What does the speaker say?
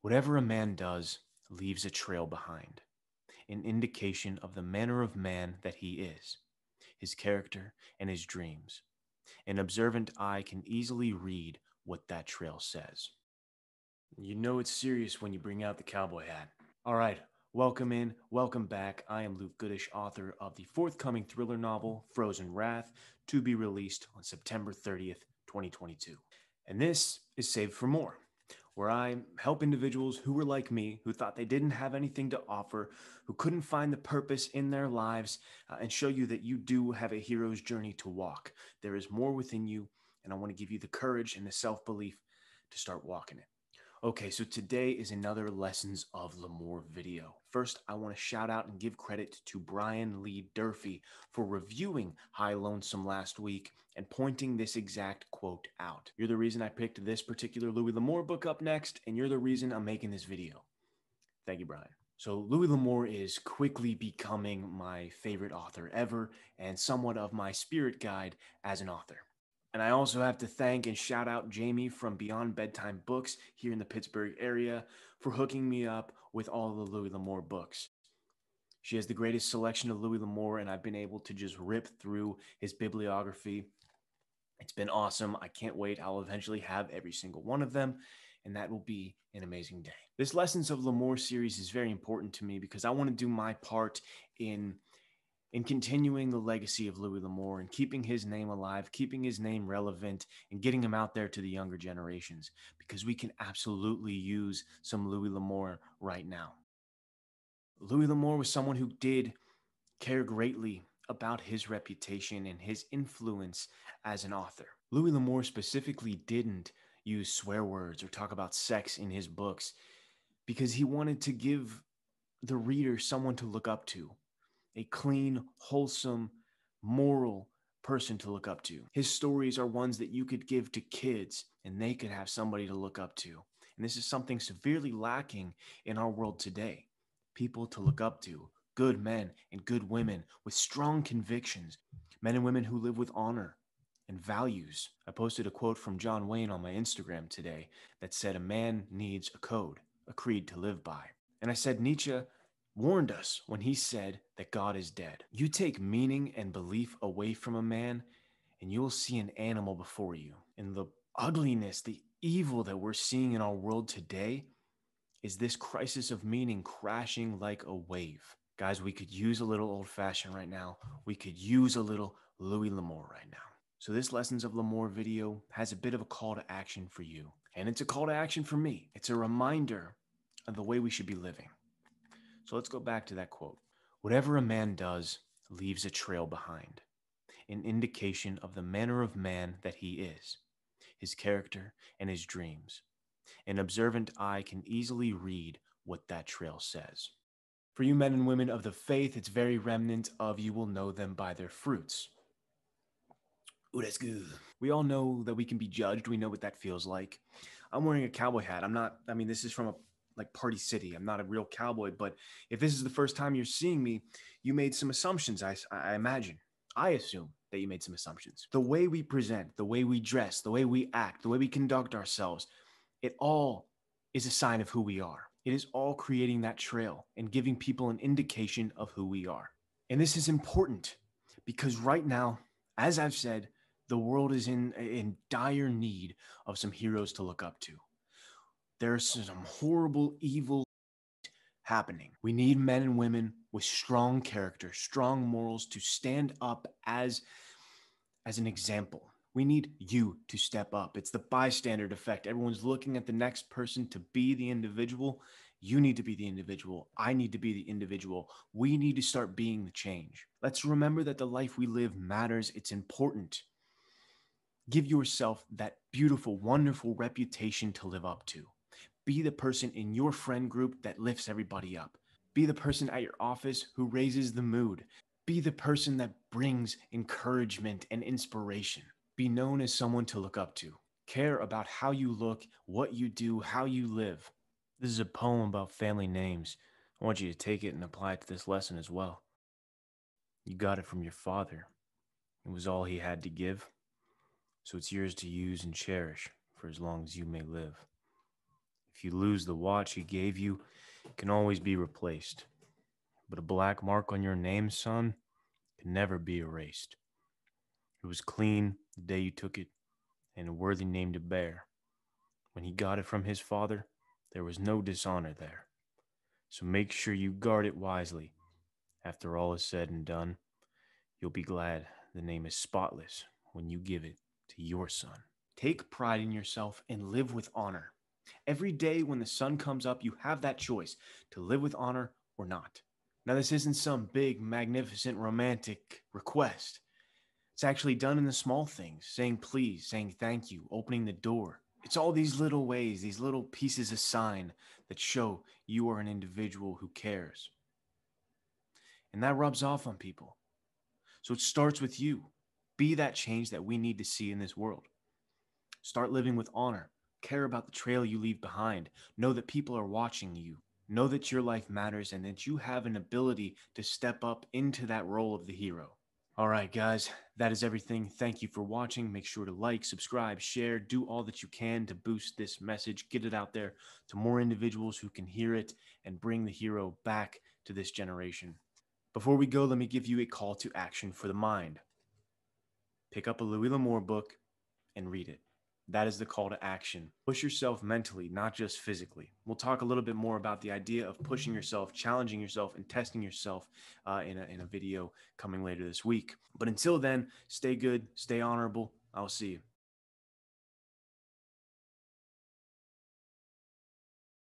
Whatever a man does leaves a trail behind, an indication of the manner of man that he is, his character, and his dreams. An observant eye can easily read what that trail says. You know it's serious when you bring out the cowboy hat. All right, welcome in, welcome back. I am Luke Goodish, author of the forthcoming thriller novel, Frozen Wrath, to be released on September 30th, 2022. And this is Saved for More, where I help individuals who were like me, who thought they didn't have anything to offer, who couldn't find the purpose in their lives, and show you that you do have a hero's journey to walk. There is more within you, and I want to give you the courage and the self-belief to start walking it. Okay, so today is another Lessons of L'Amour video. First, I want to shout out and give credit to Brian Lee Durfee for reviewing High Lonesome last week and pointing this exact quote out. You're the reason I picked this particular Louis L'Amour book up next, and you're the reason I'm making this video. Thank you, Brian. So Louis L'Amour is quickly becoming my favorite author ever and somewhat of my spirit guide as an author. And I also have to thank and shout out Jamie from Beyond Bedtime Books here in the Pittsburgh area for hooking me up with all the Louis L'Amour books. She has the greatest selection of Louis L'Amour, and I've been able to just rip through his bibliography. It's been awesome. I can't wait. I'll eventually have every single one of them, and that will be an amazing day. This Lessons of L'Amour series is very important to me because I want to do my part in continuing the legacy of Louis L'Amour and keeping his name alive, keeping his name relevant, and getting him out there to the younger generations, because we can absolutely use some Louis L'Amour right now. Louis L'Amour was someone who did care greatly about his reputation and his influence as an author. Louis L'Amour specifically didn't use swear words or talk about sex in his books because he wanted to give the reader someone to look up to, a clean, wholesome, moral person to look up to. His stories are ones that you could give to kids and they could have somebody to look up to. And this is something severely lacking in our world today. People to look up to, good men and good women with strong convictions, men and women who live with honor and values. I posted a quote from John Wayne on my Instagram today that said, "A man needs a code, a creed to live by." And I said Nietzsche warned us when he said that God is dead. You take meaning and belief away from a man, and you will see an animal before you. And the ugliness, the evil that we're seeing in our world today is this crisis of meaning crashing like a wave. Guys, we could use a little old-fashioned right now. We could use a little Louis L'Amour right now. So this Lessons of L'Amour video has a bit of a call to action for you. And it's a call to action for me. It's a reminder of the way we should be living. So let's go back to that quote. Whatever a man does leaves a trail behind, an indication of the manner of man that he is, his character, and his dreams. An observant eye can easily read what that trail says. For you men and women of the faith, it's very remnant of "you will know them by their fruits." Ooh, that's good. We all know that we can be judged. We know what that feels like. I'm wearing a cowboy hat. This is from a Party City. I'm not a real cowboy, but if this is the first time you're seeing me, you made some assumptions, I imagine. I assume that you made some assumptions. The way we present, the way we dress, the way we act, the way we conduct ourselves, it all is a sign of who we are. It is all creating that trail and giving people an indication of who we are. And this is important because right now, as I've said, the world is in dire need of some heroes to look up to. There's some horrible, evil happening. We need men and women with strong character, strong morals to stand up as an example. We need you to step up. It's the bystander effect. Everyone's looking at the next person to be the individual. You need to be the individual. I need to be the individual. We need to start being the change. Let's remember that the life we live matters. It's important. Give yourself that beautiful, wonderful reputation to live up to. Be the person in your friend group that lifts everybody up. Be the person at your office who raises the mood. Be the person that brings encouragement and inspiration. Be known as someone to look up to. Care about how you look, what you do, how you live. This is a poem about family names. I want you to take it and apply it to this lesson as well. You got it from your father. It was all he had to give, so it's yours to use and cherish for as long as you may live. If you lose the watch he gave you, it can always be replaced. But a black mark on your name, son, can never be erased. It was clean the day you took it, and a worthy name to bear. When he got it from his father, there was no dishonor there. So make sure you guard it wisely. After all is said and done, you'll be glad the name is spotless when you give it to your son. Take pride in yourself and live with honor. Every day when the sun comes up, you have that choice to live with honor or not. Now, this isn't some big, magnificent, romantic request. It's actually done in the small things, saying please, saying thank you, opening the door. It's all these little ways, these little pieces of sign that show you are an individual who cares. And that rubs off on people. So it starts with you. Be that change that we need to see in this world. Start living with honor. Care about the trail you leave behind. Know that people are watching you. Know that your life matters and that you have an ability to step up into that role of the hero. All right, guys, that is everything. Thank you for watching. Make sure to like, subscribe, share, do all that you can to boost this message, get it out there to more individuals who can hear it and bring the hero back to this generation. Before we go, let me give you a call to action for the mind. Pick up a Louis L'Amour book and read it. That is the call to action. Push yourself mentally, not just physically. We'll talk a little bit more about the idea of pushing yourself, challenging yourself, and testing yourself in a video coming later this week. But until then, stay good, stay honorable. I'll see you.